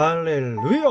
할렐루야!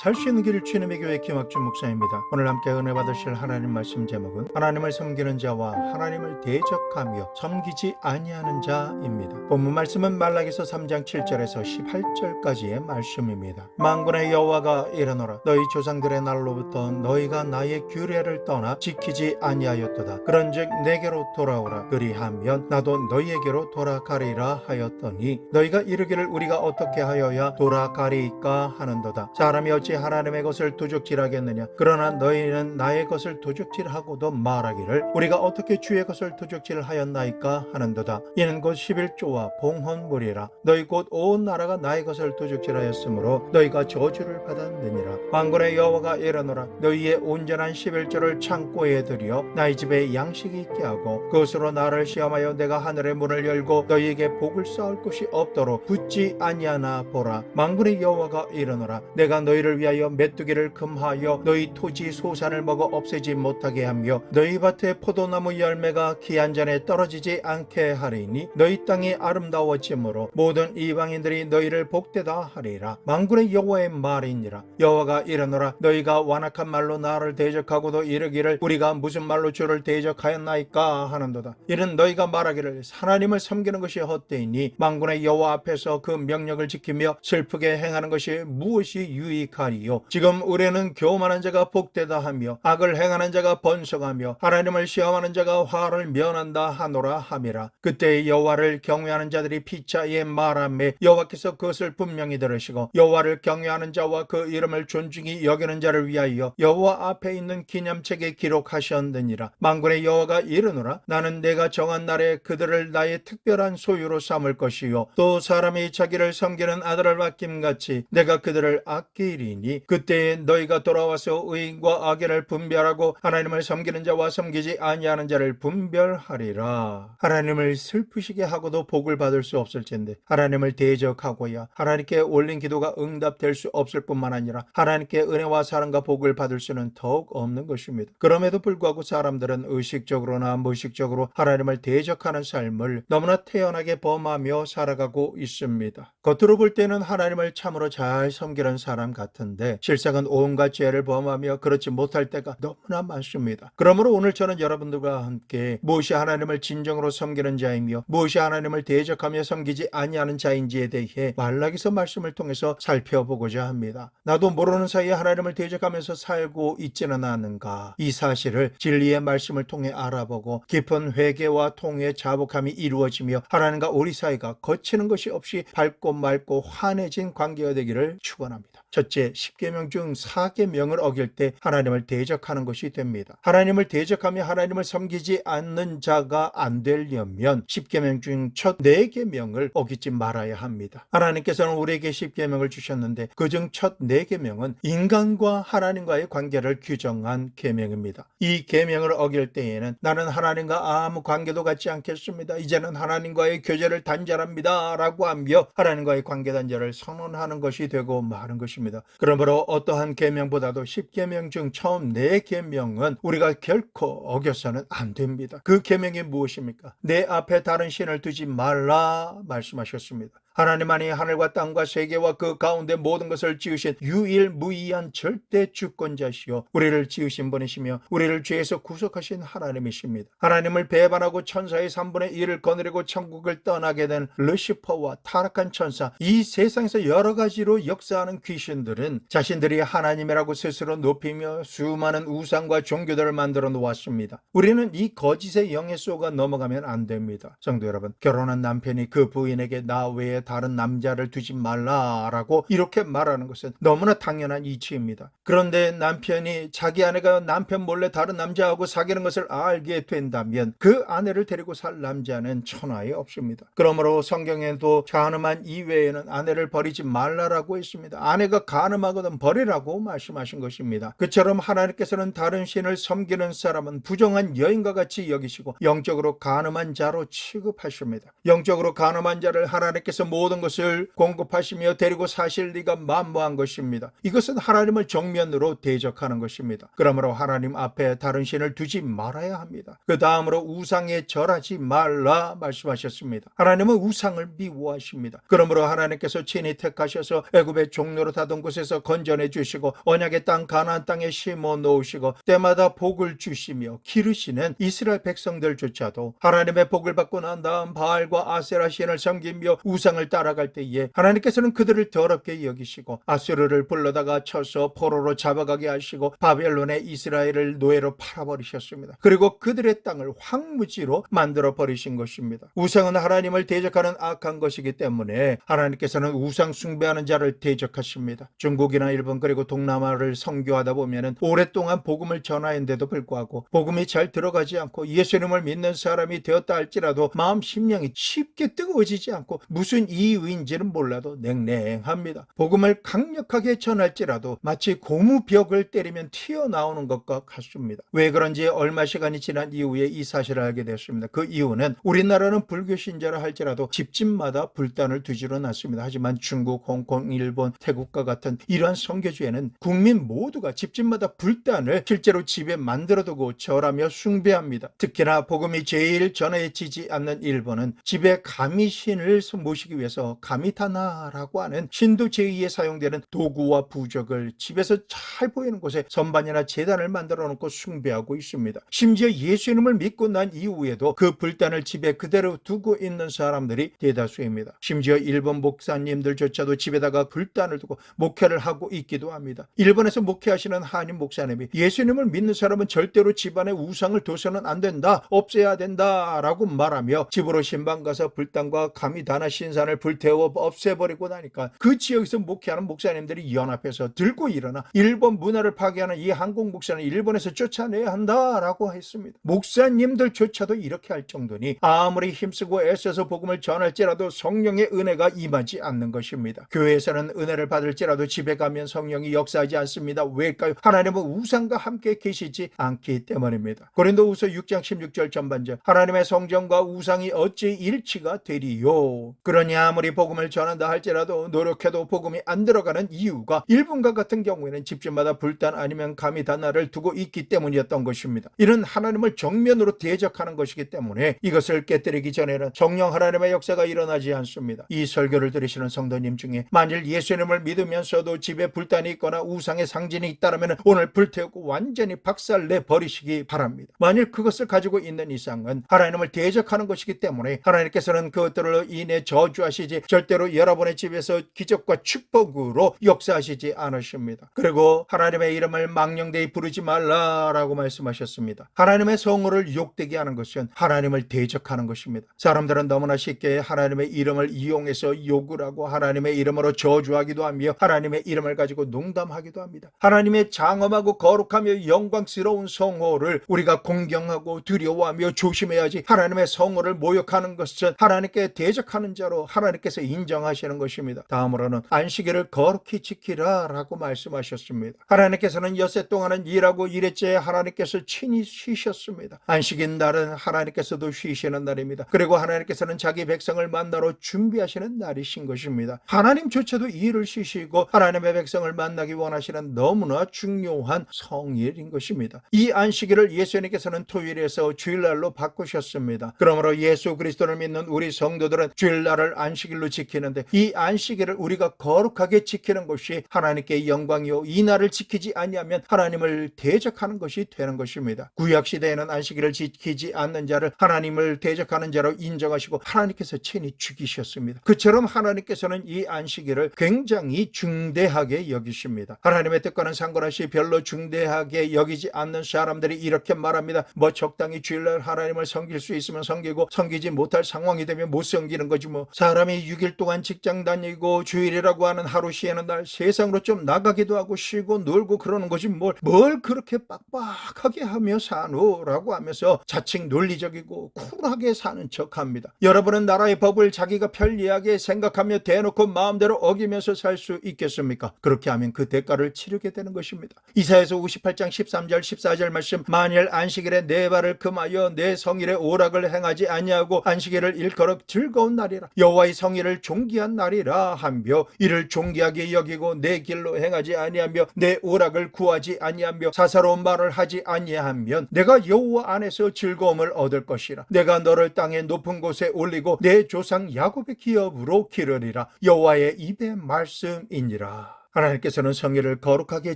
살 수 있는 길을 주님의 교회 김학준 목사입니다. 오늘 함께 은혜 받으실 하나님 말씀 제목은 하나님을 섬기는 자와 하나님을 대적하며 섬기지 아니하는 자입니다. 본문 말씀은 말라기서 3장 7절에서 18절까지의 말씀입니다. 만군의 여호와가 이르노라 너희 조상들의 날로부터 너희가 나의 규례를 떠나 지키지 아니하였도다. 그런즉 내게로 돌아오라. 그리하면 나도 너희에게로 돌아가리라 하였더니 너희가 이르기를 우리가 어떻게 하여야 돌아가리까 하는도다. 사람이 어찌 하나님의 것을 도적질하겠느냐. 그러나 너희는 나의 것을 도적질하고도 말하기를 우리가 어떻게 주의 것을 도적질하였나이까 하는도다. 이는 곧 11조와 봉헌물이라. 너희 곧 온 나라가 나의 것을 도적질하였으므로 너희가 저주를 받았느니라. 만군의 여호와가 이르노라 너희의 온전한 11조를 창고에 들여 나의 집에 양식이 있게 하고 그것으로 나를 시험하여 내가 하늘의 문을 열고 너희에게 복을 쌓을 곳이 없도록 붙지 아니하나 보라. 만군의 여호와가 이르노라 내가 너희를 위하여 메뚜기를 금하여 너희 토지 소산을 먹어 없애지 못하게 하며 너희 밭에 포도나무 열매가 기한 전에 떨어지지 않게 하리니 너희 땅이 아름다워지므로 모든 이방인들이 너희를 복되다 하리라. 만군의 여호와의 말이니라. 여호와가 이르노라 너희가 완악한 말로 나를 대적하고도 이르기를 우리가 무슨 말로 주를 대적하였나이까 하는도다. 이는 너희가 말하기를 하나님을 섬기는 것이 헛되이니 만군의 여호와 앞에서 그 명령을 지키며 슬프게 행하는 것이 무엇이 유익하리요. 지금 우리는 교만한 자가 복되다 하며 악을 행하는 자가 번성하며 하나님을 시험하는 자가 화를 면한다 하노라 함이라. 그때 여호와를 경외하는 자들이 피차에 말하매 여호와께서 그것을 분명히 들으시고 여호와를 경외하는 자와 그 이름을 존중히 여기는 자를 위하여 여호와 앞에 있는 기념책에 기록하셨느니라. 만군의 여호와가 이르노라 나는 내가 정한 날에 그들을 나의 특별한 소유로 삼을 것이요 또 사람이 자기를 섬기는 아들을 맡김같이 내가 그들을 아끼리니 그때에 너희가 돌아와서 의인과 악인을 분별하고 하나님을 섬기는 자와 섬기지 아니하는 자를 분별하리라. 하나님을 슬프시게 하고도 복을 받을 수 없을 텐데 하나님을 대적하고야 하나님께 올린 기도가 응답될 수 없을 뿐만 아니라 하나님께 은혜와 사랑과 복을 받을 수는 더욱 없는 것입니다. 그럼에도 불구하고 사람들은 의식적으로나 무의식적으로 하나님을 대적하는 삶을 너무나 태연하게 범하며 살아가고 있습니다. 겉으로 볼 때는 하나님을 참으로 잘 섬기는 사람 같은데 실상은 온갖 죄를 범하며 그렇지 못할 때가 너무나 많습니다. 그러므로 오늘 저는 여러분들과 함께 무엇이 하나님을 진정으로 섬기는 자이며 무엇이 하나님을 대적하며 섬기지 아니하는 자인지에 대해 말라기서 말씀을 통해서 살펴보고자 합니다. 나도 모르는 사이에 하나님을 대적하면서 살고 있지는 않은가. 이 사실을 진리의 말씀을 통해 알아보고 깊은 회개와 통회의 자복함이 이루어지며 하나님과 우리 사이가 거치는 것이 없이 밝고 맑고 환해진 관계가 되기를 축원합니다. 첫째, 10계명 중 4계명을 어길 때 하나님을 대적하는 것이 됩니다. 하나님을 대적하며 하나님을 섬기지 않는 자가 안 되려면 10계명 중 첫 4계명을 어기지 말아야 합니다. 하나님께서는 우리에게 10계명을 주셨는데 그중 첫 4계명은 인간과 하나님과의 관계를 규정한 계명입니다. 이 계명을 어길 때에는 나는 하나님과 아무 관계도 갖지 않겠습니다. 이제는 하나님과의 교제를 단절합니다 라고 하며 하나님과의 관계 단절을 선언하는 것이 되고 마는 것입니다. 그러므로 어떠한 계명보다도 10계명 중 처음 4계명은 우리가 결코 어겨서는 안 됩니다. 그 계명이 무엇입니까? 내 앞에 다른 신을 두지 말라 말씀하셨습니다. 하나님만이 하늘과 땅과 세계와 그 가운데 모든 것을 지으신 유일무이한 절대 주권자시요 우리를 지으신 분이시며 우리를 죄에서 구속하신 하나님이십니다. 하나님을 배반하고 천사의 3분의 1을 거느리고 천국을 떠나게 된 루시퍼와 타락한 천사, 이 세상에서 여러 가지로 역사하는 귀신들은 자신들이 하나님이라고 스스로 높이며 수많은 우상과 종교들을 만들어 놓았습니다. 우리는 이 거짓의 영에 쏘가 넘어가면 안 됩니다. 성도 여러분, 결혼한 남편이 그 부인에게 나 외에 다른 남자를 두지 말라라고 이렇게 말하는 것은 너무나 당연한 이치입니다. 그런데 남편이 자기 아내가 남편 몰래 다른 남자하고 사귀는 것을 알게 된다면 그 아내를 데리고 살 남자는 천하에 없습니다. 그러므로 성경에도 가늠한 이외에는 아내를 버리지 말라라고 했습니다. 아내가 가늠하거든 버리라고 말씀하신 것입니다. 그처럼 하나님께서는 다른 신을 섬기는 사람은 부정한 여인과 같이 여기시고 영적으로 가늠한 자로 취급하십니다. 영적으로 가늠한 자를 하나님께서 모든 것을 공급하시며 데리고 사실 리가 만무한 것입니다. 이것은 하나님을 정면으로 대적하는 것입니다. 그러므로 하나님 앞에 다른 신을 두지 말아야 합니다. 그 다음으로 우상에 절하지 말라 말씀하셨습니다. 하나님은 우상을 미워하십니다. 그러므로 하나님께서 친히 택하셔서 애굽의 종로로 하던 곳에서 건져내 주시고 언약의 땅 가나안 땅에 심어 놓으시고 때마다 복을 주시며 기르시는 이스라엘 백성들조차도 하나님의 복을 받고 난 다음 바알과 아세라 신을 섬기며 우상을 따라갈 때에 하나님께서는 그들을 더럽게 여기시고 아수르를 불러다가 쳐서 포로로 잡아가게 하시고 바벨론에 이스라엘을 노예로 팔아버리셨습니다. 그리고 그들의 땅을 황무지로 만들어 버리신 것입니다. 우상은 하나님을 대적하는 악한 것이기 때문에 하나님께서는 우상 숭배하는 자를 대적하십니다. 중국이나 일본 그리고 동남아를 선교하다 보면은 오랫동안 복음을 전하였는데도 불구하고 복음이 잘 들어가지 않고 예수님을 믿는 사람이 되었다 할지라도 마음 심령이 쉽게 뜨거워지지 않고 무슨 이유인지는 몰라도 냉랭합니다. 복음을 강력하게 전할지라도 마치 고무벽을 때리면 튀어나오는 것과 같습니다. 왜 그런지 얼마 시간이 지난 이후에 이 사실을 알게 되었습니다. 그 이유는 우리나라는 불교 신자라 할지라도 집집마다 불단을 두지는 않습니다. 하지만 중국, 홍콩, 일본, 태국과 같은 이러한 선교주에는 국민 모두가 집집마다 불단을 실제로 집에 만들어두고 절하며 숭배합니다. 특히나 복음이 제일 전해지지 않는 일본은 집에 가미신을 모시기 위해서 가미타나라고 하는 신도 제의에 사용되는 도구와 부적을 집에서 잘 보이는 곳에 선반이나 제단을 만들어 놓고 숭배하고 있습니다. 심지어 예수님을 믿고 난 이후에도 그 불단을 집에 그대로 두고 있는 사람들이 대다수입니다. 심지어 일본 목사님들조차도 집에다가 불단을 두고 목회를 하고 있기도 합니다. 일본에서 목회하시는 한인 목사님이 예수님을 믿는 사람은 절대로 집안에 우상을 둬서는 안 된다, 없애야 된다라고 말하며 집으로 신방 가서 불단과 가미다나 신산을 불태워 없애버리고 나니까 그 지역에서 목회하는 목사님들이 연합해서 들고 일어나 일본 문화를 파괴하는 이 한국 목사는 일본에서 쫓아내야 한다라고 했습니다. 목사님들조차도 이렇게 할 정도니 아무리 힘쓰고 애써서 복음을 전할지라도 성령의 은혜가 임하지 않는 것입니다. 교회에서는 은혜를 받을지라도 집에 가면 성령이 역사하지 않습니다. 왜일까요? 하나님은 우상과 함께 계시지 않기 때문입니다. 고린도후서 6장 16절 전반절 하나님의 성전과 우상이 어찌 일치가 되리요? 그러니 아무리 복음을 전한다 할지라도 노력해도 복음이 안 들어가는 이유가 일본과 같은 경우에는 집집마다 불단 아니면 가미다나를 두고 있기 때문이었던 것입니다. 이는 하나님을 정면으로 대적하는 것이기 때문에 이것을 깨뜨리기 전에는 정령 하나님의 역사가 일어나지 않습니다. 이 설교를 들으시는 성도님 중에 만일 예수님을 믿으면서도 집에 불단이 있거나 우상의 상징이 있다면 오늘 불태우고 완전히 박살내 버리시기 바랍니다. 만일 그것을 가지고 있는 이상은 하나님을 대적하는 것이기 때문에 하나님께서는 그것들로 인해 저주하시지 절대로 여러분의 집에서 기적과 축복으로 역사하시지 않으십니다. 그리고 하나님의 이름을 망령되이 부르지 말라라고 말씀하셨습니다. 하나님의 성호를 욕되게 하는 것은 하나님을 대적하는 것입니다. 사람들은 너무나 쉽게 하나님의 이름을 이용해서 욕을 하고 하나님의 이름으로 저주하기도 하며 하나님의 이름을 가지고 농담하기도 합니다. 하나님의 장엄하고 거룩하며 영광스러운 성호를 우리가 공경하고 두려워하며 조심해야지 하나님의 성호를 모욕하는 것은 하나님께 대적하는 자로 하나님께서 인정하시는 것입니다. 다음으로는 안식일을 거룩히 지키라 라고 말씀하셨습니다. 하나님께서는 엿새 동안은 일하고 일했지에 하나님께서 친히 쉬셨습니다. 안식인 날은 하나님께서도 쉬시는 날입니다. 그리고 하나님께서는 자기 백성을 만나러 준비하시는 날이신 것입니다. 하나님조차도 일을 쉬시고 하나님의 백성을 만나기 원하시는 너무나 중요한 성일인 것입니다. 이 안식일을 예수님께서는 토요일에서 주일날로 바꾸셨습니다. 그러므로 예수 그리스도를 믿는 우리 성도들은 주일날을 안식일로 지키는데 이 안식일을 우리가 거룩하게 지키는 것이 하나님께 영광이요 이 날을 지키지 아니하면 하나님을 대적하는 것이 되는 것입니다. 구약시대에는 안식일을 지키지 않는 자를 하나님을 대적하는 자로 인정하시고 하나님께서 친히 죽이셨습니다. 그처럼 하나님께서는 이 안식일을 굉장히 중대하게 여기십니다. 하나님의 뜻과는 상관없이 별로 중대하게 여기지 않는 사람들이 이렇게 말합니다. 뭐 적당히 주일날 하나님을 섬길 수 있으면 섬기고 섬기지 못할 상황이 되면 못 섬기는 거지 뭐. 사람이 6일 동안 직장 다니고 주일이라고 하는 하루 쉬는 날 세상으로 좀 나가기도 하고 쉬고 놀고 그러는 거지 뭘 그렇게 빡빡하게 하며 사노라고 하면서 자칭 논리적이고 쿨하게 사는 척합니다. 여러분은 나라의 법을 자기가 편리하게 생각하며 대놓고 마음대로 어기면서 살 수 있겠습니까? 그렇게 하면 그 대가를 치르게 되는 것입니다. 이사야서 58장 13절 14절 말씀 만일 안식일에 내 발을 금하여 내 성일에 오락을 행하지 아니하고 안식일을 일컬어 즐거운 날이라 여호와 여호와의 성의를 존귀한 날이라 하며 이를 존귀하게 여기고 내 길로 행하지 아니하며 내 오락을 구하지 아니하며 사사로운 말을 하지 아니하면 내가 여호와 안에서 즐거움을 얻을 것이라. 내가 너를 땅의 높은 곳에 올리고 내 조상 야곱의 기업으로 기르리라. 여호와의 입의 말씀이니라. 하나님께서는 성의를 거룩하게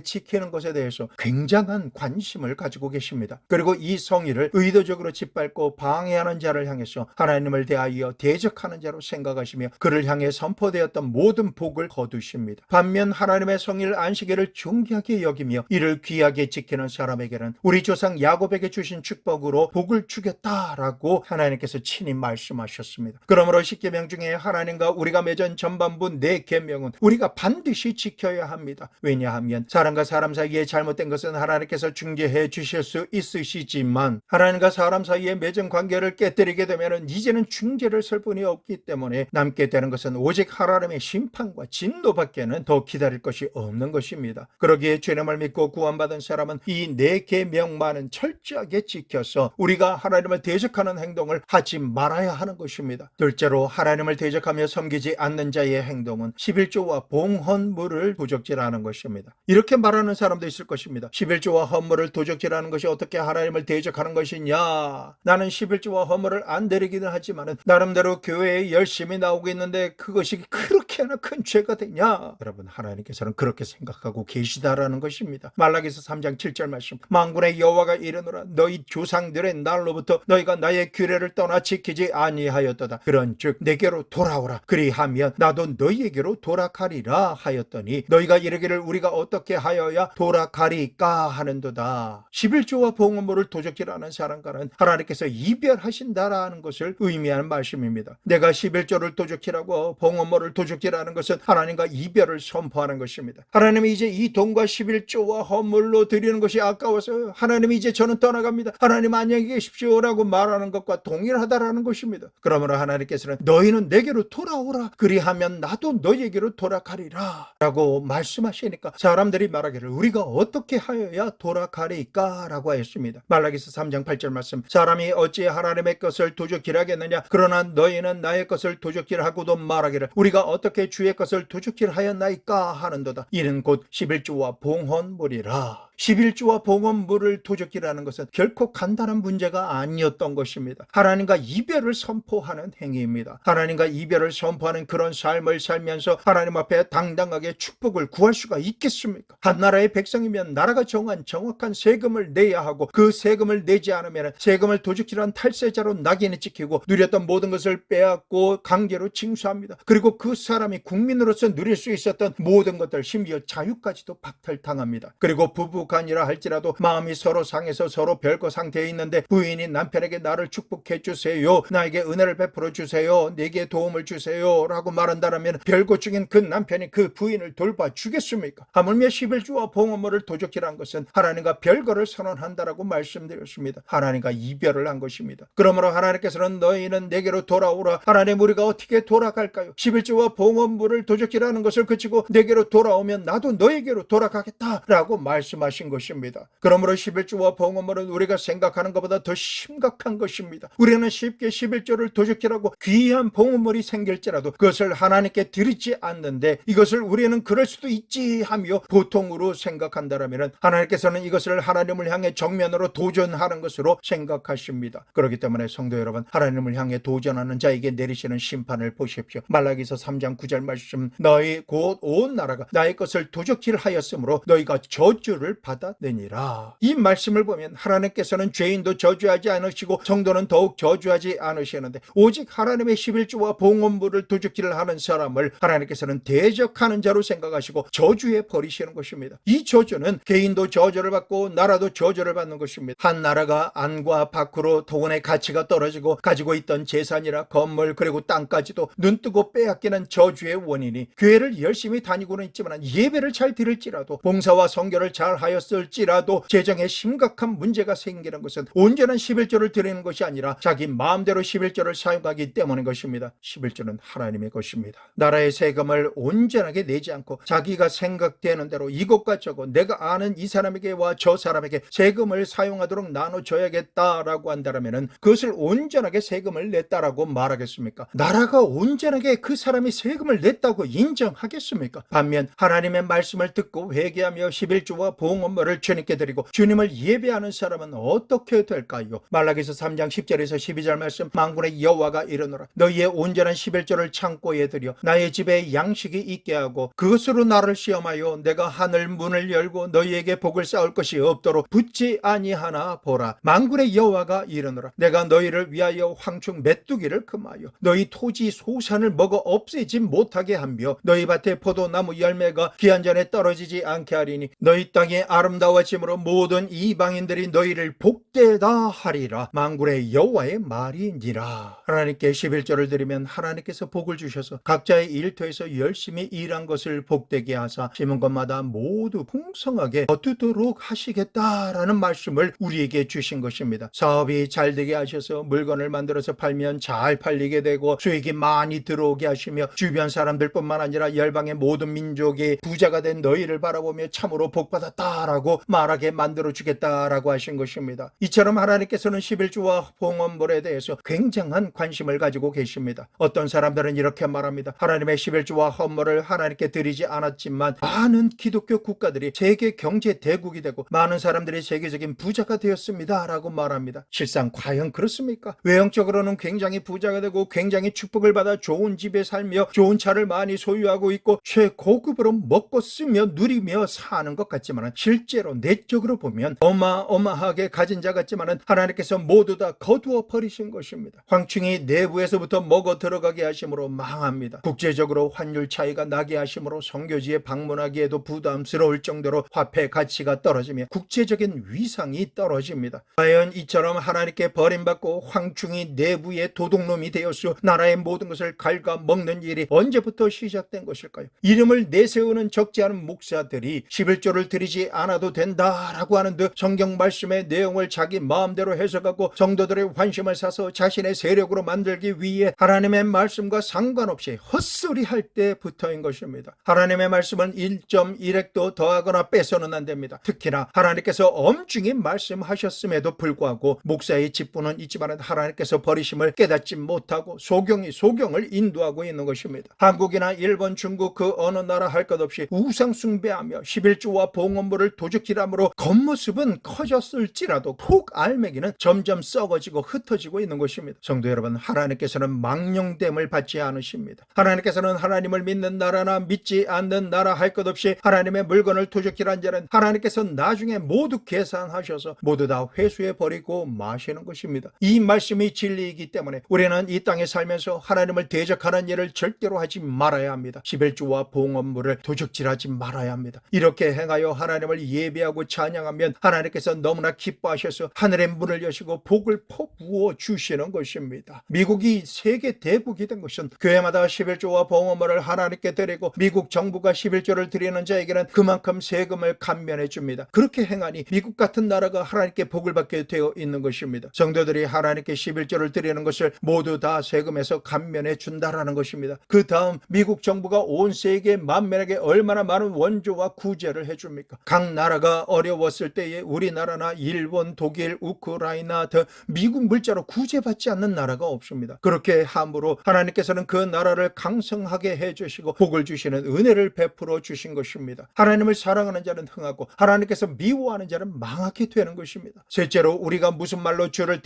지키는 것에 대해서 굉장한 관심을 가지고 계십니다. 그리고 이 성의를 의도적으로 짓밟고 방해하는 자를 향해서 하나님을 대하여 대적하는 자로 생각하시며 그를 향해 선포되었던 모든 복을 거두십니다. 반면 하나님의 성의를 안식일을 존귀하게 여기며 이를 귀하게 지키는 사람에게는 우리 조상 야곱에게 주신 축복으로 복을 주겠다라고 하나님께서 친히 말씀하셨습니다. 그러므로 십계명 중에 하나님과 우리가 맺은 전반부 네 계명은 우리가 반드시 지켜야 합니다. 왜냐하면 사람과 사람 사이에 잘못된 것은 하나님께서 중재해 주실 수 있으시지만 하나님과 사람 사이에 맺은 관계를 깨뜨리게 되면 이제는 중재를 설 분이 없기 때문에 남게 되는 것은 오직 하나님의 심판과 진노밖에는 더 기다릴 것이 없는 것입니다. 그러기에 죄님을 믿고 구원받은 사람은 이 네 계명만은 철저하게 지켜서 우리가 하나님을 대적하는 행동을 하지 말아야 하는 것입니다. 둘째로 하나님을 대적하며 섬기지 않는 자의 행동은 11조와 봉헌물을 도적질하는 것입니다. 이렇게 말하는 사람도 있을 것입니다. 11조와 헌물을 도적질하는 것이 어떻게 하나님을 대적하는 것이냐? 나는 11조와 헌물을 안 드리기는 하지만 나름대로 교회에 열심히 나오고 있는데 그것이 그렇게나 큰 죄가 되냐? 여러분, 하나님께서는 그렇게 생각하고 계시다라는 것입니다. 말라기서 3장 7절 말씀, 만군의 여호와가 이르노라 너희 조상들의 날로부터 너희가 나의 규례를 떠나 지키지 아니하였도다. 그런즉 내게로 돌아오라. 그리하면 나도 너희에게로 돌아가리라 하였더니 너희가 이르기를 우리가 어떻게 하여야 돌아가리까 하는도다. 11조와 봉헌물을 도적질하는 사람과는 하나님께서 이별하신다라는 것을 의미하는 말씀입니다. 내가 11조를 도적질하고 봉헌물을 도적질하는 것은 하나님과 이별을 선포하는 것입니다. 하나님이 이제 이 돈과 11조와 헌물로 드리는 것이 아까워서 하나님이 이제 저는 떠나갑니다. 하나님 안녕히 계십시오라고 말하는 것과 동일하다라는 것입니다. 그러므로 하나님께서는 너희는 내게로 돌아오라. 그리하면 나도 너희에게로 돌아가리라 라고 말씀하시니까 사람들이 말하기를 우리가 어떻게 하여야 돌아가리까 라고 하였습니다. 말라기서 3장 8절 말씀, 사람이 어찌 하나님의 것을 도적질하겠느냐? 그러나 너희는 나의 것을 도적질하고도 말하기를 우리가 어떻게 주의 것을 도적질하였나이까 하는도다. 이는 곧 11조와 봉헌물이라. 11조와 봉헌물을 도적질하는 것은 결코 간단한 문제가 아니었던 것입니다. 하나님과 이별을 선포하는 행위입니다. 하나님과 이별을 선포하는 그런 삶을 살면서 하나님 앞에 당당하게 축복을 구할 수가 있겠습니까? 한 나라의 백성이면 나라가 정한 정확한 세금을 내야 하고 그 세금을 내지 않으면 세금을 도적질한 탈세자로 낙인이 찍히고 누렸던 모든 것을 빼앗고 강제로 징수합니다. 그리고 그 사람이 국민으로서 누릴 수 있었던 모든 것들, 심지어 자유까지도 박탈당합니다. 그리고 부부간이라 할지라도 마음이 서로 상해서 서로 별거 상태에 있는데 부인이 남편에게 나를 축복해 주세요, 나에게 은혜를 베풀어 주세요, 내게 도움을 주세요 라고 말한다면 별거 중인 그 남편이 그 부인을 돌봐주겠습니까? 하물며 11조와 봉헌물을 도적질한 것은 하나님과 별거를 선언한다라고 말씀드렸습니다. 하나님과 이별을 한 것입니다. 그러므로 하나님께서는 너희는 내게로 돌아오라. 하나님, 우리가 어떻게 돌아갈까요? 11조와 봉헌물을 도적질하는 것을 그치고 내게로 돌아오면 나도 너에게로 돌아가겠다라고 말씀하신 것입니다. 그러므로 11조와 봉헌물은 우리가 생각하는 것보다 더 심각한 것입니다. 우리는 쉽게 11조를 도적질하고 귀한 봉헌물이 생길지라도 그것을 하나님께 드리지 않는데 이것을 우리는 그럴 수도 있지 하며 보통으로 생각한다면 하나님께서는 이것을 하나님을 향해 정면으로 도전하는 것으로 생각하십니다. 그렇기 때문에 성도 여러분, 하나님을 향해 도전하는 자에게 내리시는 심판을 보십시오. 말라기서 3장 9절 말씀, 너희 곧 온 나라가 나의 것을 도적질하였으므로 너희가 저주를 받았느니라. 이 말씀을 보면 하나님께서는 죄인도 저주하지 않으시고 성도는 더욱 저주하지 않으시는데 오직 하나님의 11조와 봉헌물을 도적질을 하는 사람을 하나님께서는 대적하는 자로 생각하시고 저주해 버리시는 것입니다. 이 저주는 개인도 저주를 받고 나라도 저주를 받는 것입니다. 한 나라가 안과 밖으로 돈의 가치가 떨어지고 가지고 있던 재산이나 건물 그리고 땅까지도 눈뜨고 빼앗기는 저주의 원인이 교회를 열심히 다니고는 있지만 예배를 잘 드릴지라도 봉사와 선교를 잘 하였을지라도 재정에 심각한 문제가 생기는 것은 온전한 11조를 드리는 것이 아니라 자기 마음대로 11조를 사용하기 때문인 것입니다. 11조는 하나님의 것입니다. 나라의 세금을 온전하게 내지 않고 자기가 생각되는 대로 이것과 저것 내가 아는 이 사람에게와 저 사람에게 세금을 사용하도록 나눠줘야겠다라고 한다면 그것을 온전하게 세금을 냈다라고 말하겠습니까? 나라가 온전하게 그 사람이 세금을 냈다고 인정하겠습니까? 반면 하나님의 말씀을 듣고 회개하며 11조와 봉헌물을 주님께 드리고 주님을 예배하는 사람은 어떻게 될까요? 말라기서 3장 10절에서 12절 말씀, 만군의 여호와가 이르노라. 너희의 온전한 11조를 창고에 들여 나의 집에 양식이 있게 하고 그것으로 나를 시험하여 내가 하늘 문을 열고 너희에게 복을 쌓을 것이 없도록 붙지 아니하나 보라. 만군의 여호와가 이르노라. 내가 너희를 위하여 황충 메뚜기를 금하여 너희 토지 소산을 먹어 없애지 못하게 하며 너희 밭에 포도나무 열매가 기한전에 떨어지지 않게 하리니 너희 땅이 아름다워짐으로 모든 이방인들이 너희를 복되다 하리라. 만군의 여호와의 말이니라. 하나님께 11조를 드리면 하나님께서 복을 주셔서 각자의 일터에서 열심히 일한 것을 복되게 하사 심은 것마다 모두 풍성하게 거두도록 하시겠다라는 말씀을 우리에게 주신 것입니다. 사업이 잘 되게 하셔서 물건을 만들어서 팔면 잘 팔리게 되고 수익이 많이 들어오게 하시며 주변 사람들뿐만 아니라 열방의 모든 민족이 부자가 된 너희를 바라보며 참으로 복받았다라고 말하게 만들어주겠다라고 하신 것입니다. 이처럼 하나님께서는 11조와 봉헌물에 대해서 굉장한 관심을 가지고 계십니다. 어떤 사람들은 이렇게 말합니다. 하나님의 11조와 헌물을 하나님께 드리지 않았지만 많은 기독교 국가들이 세계 경제 대국이 되고 많은 사람들이 세계적인 부자가 되었습니다 라고 말합니다. 실상 과연 그렇습니까? 외형적으로는 굉장히 부자가 되고 굉장히 축복을 받아 좋은 집에 살며 좋은 차를 많이 소유하고 있고 최고급으로 먹고 쓰며 누리며 사는 것 같지만 실제로 내적으로 보면 어마어마하게 가진 자 같지만 하나님께서 모두 다 거두어 버리신 것입니다. 황충이 내부에서부터 먹어 들어가게 하심으로 망합니다. 국제적으로 환율 차이가 나게 하심으로 선교지에 방문하기에도 부담스러울 정도로 화폐 가치가 떨어지며 국제적인 위상이 떨어집니다. 과연 이처럼 하나님께 버림받고 황충이 내부의 도둑놈이 되어서 나라의 모든 것을 갉아먹는 일이 언제부터 시작된 것일까요? 이름을 내세우는 적지 않은 목사들이 11조를 드리지 않아도 된다라고 하는 듯 성경 말씀의 내용을 자기 마음대로 해석하고 성도들의 관심을 사서 자신의 세력으로 만들기 위해 하나님의 말씀과 상관없이 헛소리할 때부터인 것입니다. 하나님의 말씀은 1.1핵도 더하거나 빼서는 안 됩니다. 특히나 하나님께서 엄중히 말씀하셨음에도 불구하고 목사의 직분은 있지만 하나님께서 버리심을 깨닫지 못하고 소경이 소경을 인도하고 있는 것입니다. 한국이나 일본, 중국 그 어느 나라 할 것 없이 우상 숭배하며 11조와 봉헌물을 도적질함으로 겉모습은 커졌을지라도 속 알맹이는 점점 썩어지고 흩어지고 있는 것입니다. 성도 여러분, 하나님께서는 망령됨을 받지 않으십니다. 하나님께서는 하나님을 믿는 나라나 믿지 않는 나라 할 것 없이 하나님의 물건을 도적질한 자는 하나님께서 나중에 모두 계산하셔서 모두 다 회수해 버리고 마시는 것입니다. 이 말씀이 진리이기 때문에 우리는 이 땅에 살면서 하나님을 대적하는 일을 절대로 하지 말아야 합니다. 11조와 봉헌물을 도적질하지 말아야 합니다. 이렇게 행하여 하나님을 예배하고 찬양하면 하나님께서 너무나 기뻐하셔서 하늘의 문을 여시고 복을 퍼부어 주시는 것입니다. 미국이 세계 대국이 된 것은 교회마다 11조와 봉헌물을 하나님께 드리고 미국 정부가 11조를 드리는 자에게는 그만큼 세금을 감면해 줍니다. 그렇게 행하니 미국 같은 나라가 하나님께 복을 받게 되어 있는 것입니다. 성도들이 하나님께 11조를 드리는 것을 모두 다 세금에서 감면해 준다라는 것입니다. 그 다음 미국 정부가 온 세계 만민에게 얼마나 많은 원조와 구제를 해줍니까? 각 나라가 어려웠을 때에 우리나라나 일본, 독일, 우크라이나 등 미국 물자로 구제받지 않는 나라가 없습니다. 그렇게 함으로 하나님께서는 그 나라를 강성하게 해주시고 복을 주시는 은혜를 베풀어 주신 것입니다. 하나님을 사랑하는 자는 흥하고 하나님께서 미워하는 자는 망하게 되는 것입니다. 셋째로 우리가 무슨 말로 주를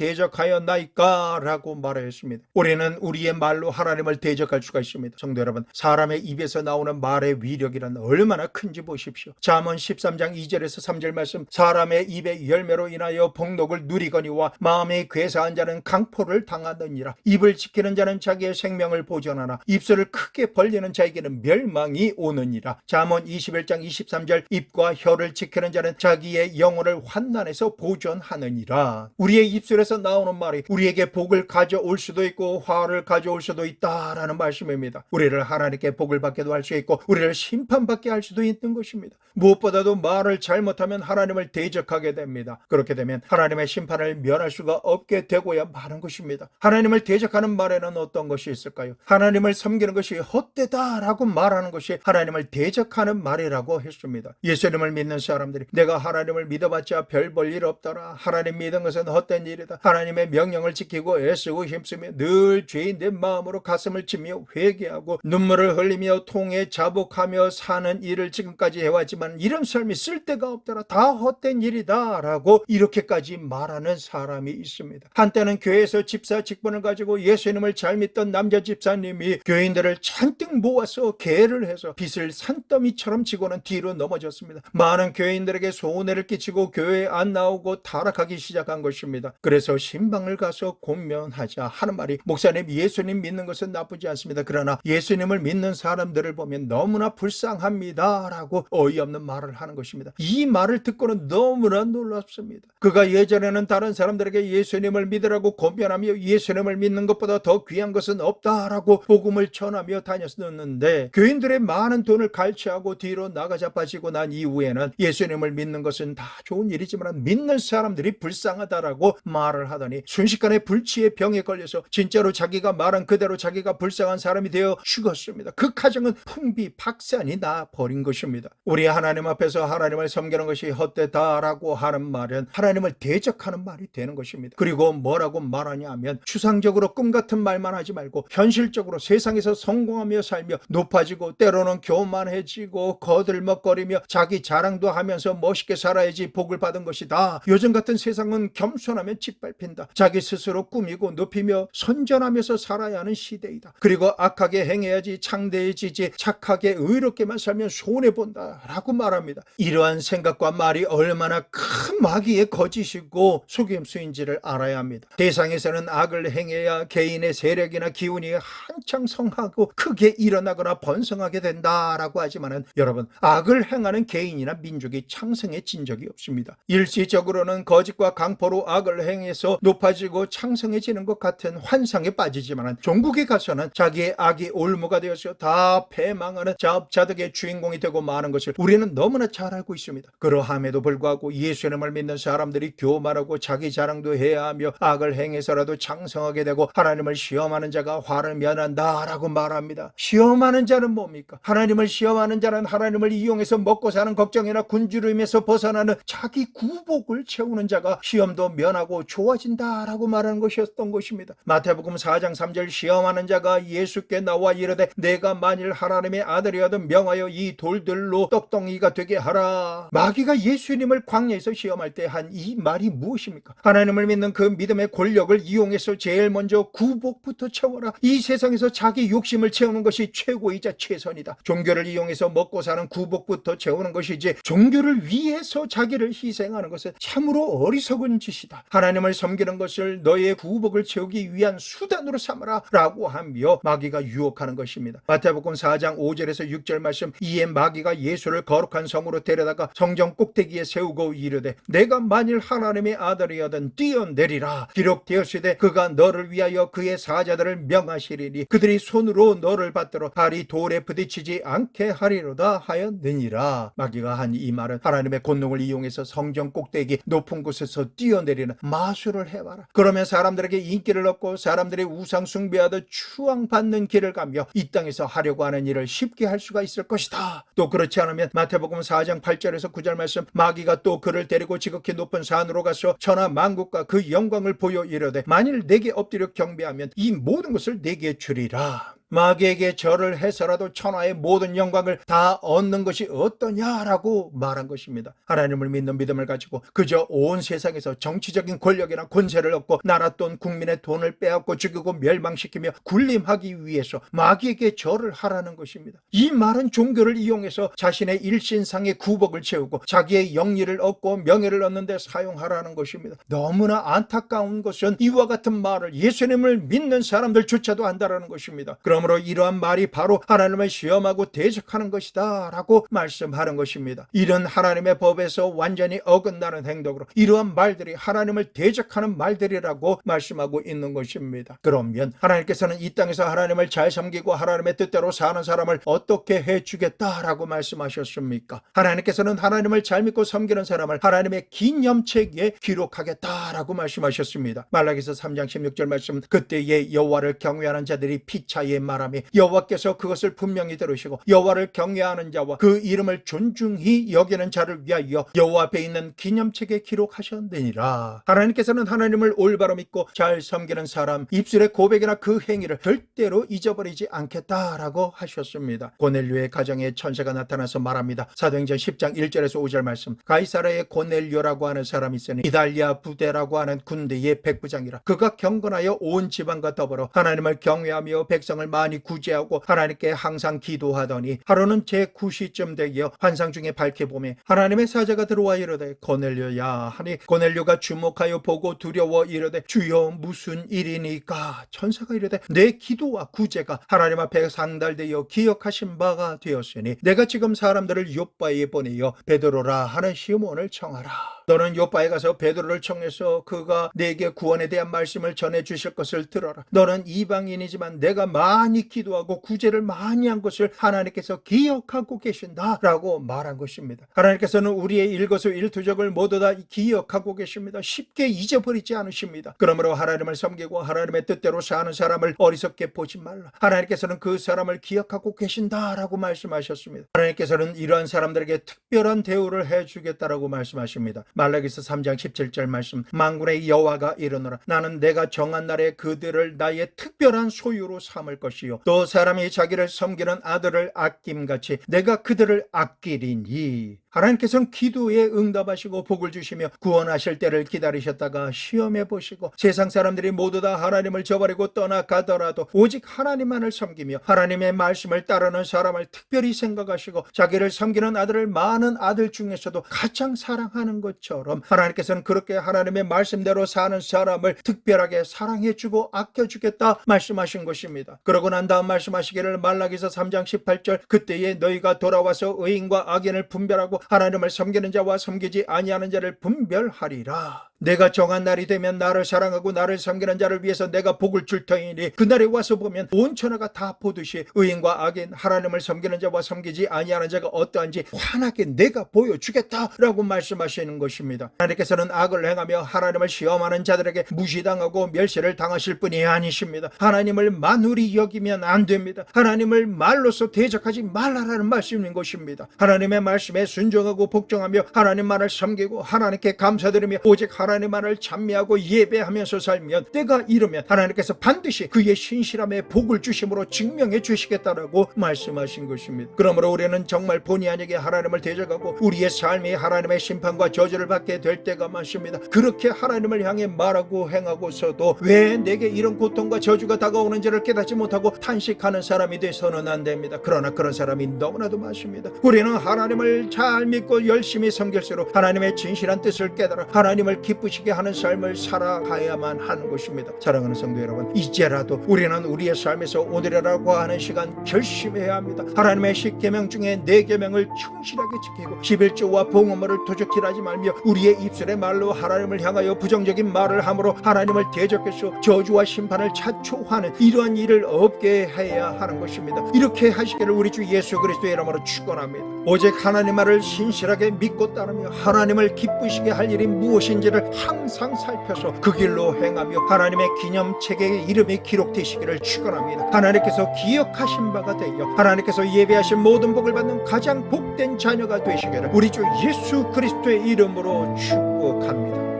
대적하였나이까 라고 말하였습니다. 우리는 우리의 말로 하나님을 대적할 수가 있습니다. 성도 여러분, 사람의 입에서 나오는 말의 위력이란 얼마나 큰지 보십시오. 잠언 13장 2절에서 3절 말씀, 사람의 입의 열매로 인하여 복록을 누리거니와 마음에 괴사한 자는 강포를 당하느니라. 입을 지키는 자는 자기의 생명을 보존하나 입술을 크게 벌리는 자에게는 멸망이 오느니라. 잠언 21장 23절, 입과 혀를 지키는 자는 자기의 영혼을 환난에서 보존하느니라. 우리의 입술에서 나오는 말이 우리에게 복을 가져올 수도 있고 화를 가져올 수도 있다라는 말씀입니다. 우리를 하나님께 복을 받게도 할 수 있고 우리를 심판받게 할 수도 있는 것입니다. 무엇보다도 말을 잘못하면 하나님을 대적하게 됩니다. 그렇게 되면 하나님의 심판을 면할 수가 없게 되고야 마는 것입니다. 하나님을 대적하는 말에는 어떤 것이 있을까요? 하나님을 섬기는 것이 헛되다라고 말하는 것이 것이 하나님을 대적하는 말이라고 했습니다. 예수님을 믿는 사람들이 내가 하나님을 믿어봤자 별 볼 일 없더라, 하나님 믿은 것은 헛된 일이다, 하나님의 명령을 지키고 애쓰고 힘쓰며 늘 죄인된 마음으로 가슴을 치며 회개하고 눈물을 흘리며 통해 자복하며 사는 일을 지금까지 해왔지만 이런 삶이 쓸데가 없더라, 다 헛된 일이다 라고 이렇게까지 말하는 사람이 있습니다. 한때는 교회에서 집사 직분을 가지고 예수님을 잘 믿던 남자 집사님이 교인들을 잔뜩 모아서 계를 해서 빚을 산더미처럼 지고는 뒤로 넘어졌습니다. 많은 교인들에게 손해를 끼치고 교회에 안 나오고 타락하기 시작한 것입니다. 그래서 신방을 가서 권면하자 하는 말이 목사님, 예수님 믿는 것은 나쁘지 않습니다. 그러나 예수님을 믿는 사람들을 보면 너무나 불쌍합니다 라고 어이없는 말을 하는 것입니다. 이 말을 듣고는 너무나 놀랍습니다. 그가 예전에는 다른 사람들에게 예수님을 믿으라고 권면하며 예수님을 믿는 것보다 더 귀한 것은 없다라고 복음을 전하며 다녔었는데 교인들의 많은 돈을 갈취하고 뒤로 나가자빠지고 난 이후에는 예수님을 믿는 것은 다 좋은 일이지만 믿는 사람들이 불쌍하다라고 말을 하더니 순식간에 불치의 병에 걸려서 진짜로 자기가 말한 그대로 자기가 불쌍한 사람이 되어 죽었습니다. 그 가정은 풍비박산이 나 버린 것입니다. 우리 하나님 앞에서 하나님을 섬기는 것이 헛되다라고 하는 말은 하나님을 대적하는 말이 되는 것입니다. 그리고 뭐라고 말하냐 하면 추상적으로 꿈 같은 말만 하지 말고 현실적으로 세상에서 성공하며 살며 높아지고 때로는 교만해지고 거들먹거리며 자기 자랑도 하면서 멋있게 살아야지 복을 받은 것이다. 요즘 같은 세상은 겸손하면 짓밟힌다. 자기 스스로 꾸미고 높이며 선전하면서 살아야 하는 시대이다. 그리고 악하게 행해야지 창대해지지 착하게 의롭게만 살면 손해본다 라고 말합니다. 이러한 생각과 말이 얼마나 큰 마귀의 거짓이고 속임수인지를 알아야 합니다. 대상에서는 악을 행해야 개인의 세력이나 기운이 한창 성하고 크게 일어나거나 번성하게 된다라고 하지만은 여러분, 악을 행하는 개인이나 민족이 창성해진 적이 없습니다. 일시적으로는 거짓과 강포로 악을 행해서 높아지고 창성해지는 것 같은 환상에 빠지지만은 종국에 가서는 자기의 악이 올무가 되어서 다 패망하는 자업자득의 주인공이 되고 마는 것을 우리는 너무나 잘 알고 있습니다. 그러함에도 불구하고 예수님을 믿는 사람들이 교만하고 자기 자랑도 해야 하며 악을 행해서라도 창성하게 되고 하나님을 시험하는 자가 화를 면한다라고 말합니다. 시험하는 자는 뭡니까? 하나님을 시험하는 자는 하나님을 이용해서 먹고 사는 걱정이나 군주름에서 벗어나는 자기 구복을 채우는 자가 시험도 면하고 좋아진다라고 말하는 것이었던 것입니다. 마태복음 4장 3절 시험하는 자가 예수께 나와 이르되 내가 만일 하나님의 아들이어든 명하여 이 돌들로 떡덩이가 되게 하라. 마귀가 예수님을 광야에서 시험할 때 한 이 말이 무엇입니까? 하나님을 믿는 그 믿음의 권력을 이용해서 제일 먼저 구복부터 채워라. 이 세상에서 자기 욕심을 채우는 것이 최고이자 최선이다. 종교를 이용해서 먹고 사는 구복부터 채우는 것이지 종교를 위해서 자기를 희생하는 것은 참으로 어리석은 짓이다. 하나님을 섬기는 것을 너의 구복을 채우기 위한 수단으로 삼아라 라고 하며 마귀가 유혹하는 것입니다. 마태복음 4장 5절에서 6절 말씀, 이에 마귀가 예수를 거룩한 성으로 데려다가 성전 꼭대기에 세우고 이르되 내가 만일 하나님의 아들이여든 뛰어내리라. 기록되었으되 그가 너를 위하여 그의 사자들을 명하시리니 그들이 손으로 너를 받들어 발이 돌에 부딪히지 않게 하리로다 하였느니라. 마귀가 한 이 말은 하나님의 권능을 이용해서 성전 꼭대기 높은 곳에서 뛰어내리는 마술을 해봐라. 그러면 사람들에게 인기를 얻고 사람들의 우상 숭배하듯 추앙받는 길을 가며 이 땅에서 하려고 하는 일을 쉽게 할 수가 있을 것이다. 또 그렇지 않으면 마태복음 4장 8절에서 9절 말씀, 마귀가 또 그를 데리고 지극히 높은 산으로 가서 천하 만국과 그 영광을 보여 이르되 만일 내게 엎드려 경배하면 이 모든 것을 내게 주리라. 마귀에게 절을 해서라도 천하의 모든 영광을 다 얻는 것이 어떠냐라고 말한 것입니다. 하나님을 믿는 믿음을 가지고 그저 온 세상에서 정치적인 권력이나 권세를 얻고 나라 돈 국민의 돈을 빼앗고 죽이고 멸망시키며 군림하기 위해서 마귀에게 절을 하라는 것입니다. 이 말은 종교를 이용해서 자신의 일신상의 구복을 채우고 자기의 영리를 얻고 명예를 얻는 데 사용하라는 것입니다. 너무나 안타까운 것은 이와 같은 말을 예수님을 믿는 사람들조차도 한다라는 것입니다. 그러므로 이러한 말이 바로 하나님을 시험하고 대적하는 것이다 라고 말씀하는 것입니다. 이런 하나님의 법에서 완전히 어긋나는 행동으로 이러한 말들이 하나님을 대적하는 말들이라고 말씀하고 있는 것입니다. 그러면 하나님께서는 이 땅에서 하나님을 잘 섬기고 하나님의 뜻대로 사는 사람을 어떻게 해주겠다라고 말씀하셨습니까? 하나님께서는 하나님을 잘 믿고 섬기는 사람을 하나님의 기념책에 기록하겠다라고 말씀하셨습니다. 말라기서 3장 16절 말씀, 그때에 여호와를 경외하는 자들이 피차에 말함이 여호와께서 그것을 분명히 들으시고 여호와를 경외하는 자와 그 이름을 존중히 여기는 자를 위하여 여호와 앞에 있는 기념책에 기록하셨느니라. 하나님께서는 하나님을 올바로 믿고 잘 섬기는 사람 입술의 고백이나 그 행위를 절대로 잊어버리지 않겠다라고 하셨습니다. 고넬료의 가정에 천사가 나타나서 말합니다. 사도행전 10장 1절에서 5절 말씀. 가이사라의 고넬료라고 하는 사람이 있으니 이달리아 부대라고 하는 군대의 백부장이라. 그가 경건하여 온 지방과 더불어 하나님을 경외하며 백성을 많이 구제하고 하나님께 항상 기도하더니 하루는 제9시쯤 되어 환상 중에 밝게 보매 하나님의 사자가 들어와 이르되 고넬료야 하니 고넬료가 주목하여 보고 두려워 이르되 주여 무슨 일이니까. 천사가 이르되 내 기도와 구제가 하나님 앞에 상달되어 기억하신 바가 되었으니 내가 지금 사람들을 요바에 보내어 베드로라 하는 시몬을 청하라. 너는 요바에 가서 베드로를 청해서 그가 내게 구원에 대한 말씀을 전해 주실 것을 들어라. 너는 이방인이지만 내가 많이 기도하고 구제를 많이 한 것을 하나님께서 기억하고 계신다라고 말한 것입니다. 하나님께서는 우리의 일거수일투족을 모두 다 기억하고 계십니다. 쉽게 잊어버리지 않으십니다. 그러므로 하나님을 섬기고 하나님의 뜻대로 사는 사람을 어리석게 보지 말라. 하나님께서는 그 사람을 기억하고 계신다라고 말씀하셨습니다. 하나님께서는 이러한 사람들에게 특별한 대우를 해주겠다라고 말씀하십니다. 말라기서 3장 17절 말씀. 만군의 여호와가 이르노라. 나는 내가 정한 날에 그들을 나의 특별한 소유로 삼을 것이요 또 사람이 자기를 섬기는 아들을 아낌같이 내가 그들을 아끼리니. 하나님께서는 기도에 응답하시고 복을 주시며 구원하실 때를 기다리셨다가 시험해 보시고 세상 사람들이 모두 다 하나님을 저버리고 떠나가더라도 오직 하나님만을 섬기며 하나님의 말씀을 따르는 사람을 특별히 생각하시고 자기를 섬기는 아들을 많은 아들 중에서도 가장 사랑하는 것처럼 하나님께서는 그렇게 하나님의 말씀대로 사는 사람을 특별하게 사랑해주고 아껴주겠다 말씀하신 것입니다. 그러고 난 다음 말씀하시기를 말라기서 3장 18절 그때에 너희가 돌아와서 의인과 악인을 분별하고 하나님을 섬기는 자와 섬기지 아니하는 자를 분별하리라. 내가 정한 날이 되면 나를 사랑하고 나를 섬기는 자를 위해서 내가 복을 줄 터이니 그날에 와서 보면 온 천하가 다 보듯이 의인과 악인 하나님을 섬기는 자와 섬기지 아니하는 자가 어떠한지 환하게 내가 보여주겠다라고 말씀하시는 것입니다. 하나님께서는 악을 행하며 하나님을 시험하는 자들에게 무시당하고 멸시를 당하실 분이 아니십니다. 하나님을 만홀히 여기면 안 됩니다. 하나님을 말로서 대적하지 말라라는 말씀인 것입니다. 하나님의 말씀에 순종하고 복종하며 하나님만을 섬기고 하나님께 감사드리며 오직 하나님만을 찬미하고 예배하면서 살면 때가 이르면 하나님께서 반드시 그의 신실함에 복을 주심으로 증명해 주시겠다라고 말씀하신 것입니다. 그러므로 우리는 정말 본의 아니게 하나님을 대적하고 우리의 삶이 하나님의 심판과 저주를 받게 될 때가 많습니다. 그렇게 하나님을 향해 말하고 행하고서도 왜 내게 이런 고통과 저주가 다가오는지를 깨닫지 못하고 탄식하는 사람이 돼서는 안 됩니다. 그러나 그런 사람이 너무나도 많습니다. 우리는 하나님을 잘 믿고 열심히 섬길수록 하나님의 진실한 뜻을 깨달아 하나님을 기쁘시게 하는 삶을 살아가야만 하는 것입니다. 사랑하는 성도 여러분, 이제라도 우리는 우리의 삶에서 오늘이라고 하는 시간 결심해야 합니다. 하나님의 10계명 중에 4계명을 충실하게 지키고 11조와 봉헌물을 도적질 하지 말며 우리의 입술의 말로 하나님을 향하여 부정적인 말을 함으로 하나님을 대적해서 저주와 심판을 자초하는 이러한 일을 없게 해야 하는 것입니다. 이렇게 하시기를 우리 주 예수 그리스도의 이름으로 축원합니다. 오직 하나님 말을 신실하게 믿고 따르며 하나님을 기쁘시게 할 일이 무엇인지를 항상 살펴서 그 길로 행하며 하나님의 기념책에 이름이 기록되시기를 축원합니다. 하나님께서 기억하신 바가 되어 하나님께서 예배하신 모든 복을 받는 가장 복된 자녀가 되시기를 우리 주 예수 그리스도의 이름으로 축복합니다.